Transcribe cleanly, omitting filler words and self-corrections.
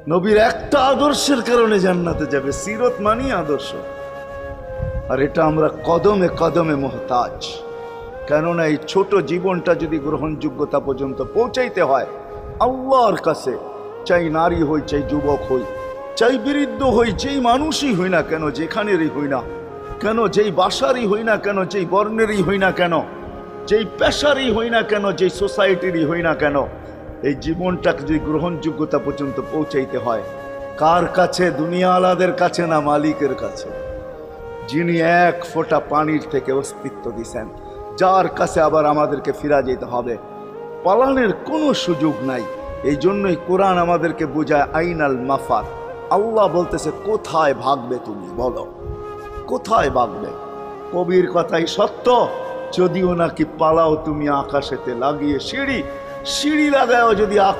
নবীর একটা আদর্শের কারণে জান্নাতে যাবে। সিরত মানি আদর্শ। আর এটা আমরা কদমে কদমে মোহতাজ। কেননা এই ছোট জীবনটা যদি গ্রহণযোগ্যতা পর্যন্ত পৌঁছাইতে হয় আল্লাহর কাছে, চাই নারী হই, চাই যুবক হই, চাই বৃদ্ধ হই, যেই মানুষই হই না কেন, যেখানেরই হই না কেন, যেই বাসারই হই না কেন, যেই বর্ণেরই হই না কেন, যেই পেশারই হই না কেন, যেই সোসাইটিরই হই না কেন, এই জীবনটাকে যদি গ্রহণযোগ্যতা পর্যন্ত পৌঁছাইতে হয় কার কাছে? দুনিয়া আলাদের কাছে না, মালিকের কাছে, যিনি এক ফোঁটা পানির থেকে অস্তিত্ব দিছেন, যার কাছে আবার আমাদেরকে ফিরা যেতে হবে। পালানের কোনো সুযোগ নাই। এই জন্যই কোরআন আমাদেরকে বোঝায় আইনাল মাফার। আল্লাহ বলতেছে কোথায় ভাগবে তুমি, বলো কোথায় ভাগবে? কবির কথাই সত্য, যদিও নাকি পালাও তুমি আকাশেতে লাগিয়ে সিঁড়ি, সিঁড়ি লাগাও যদি আকাশ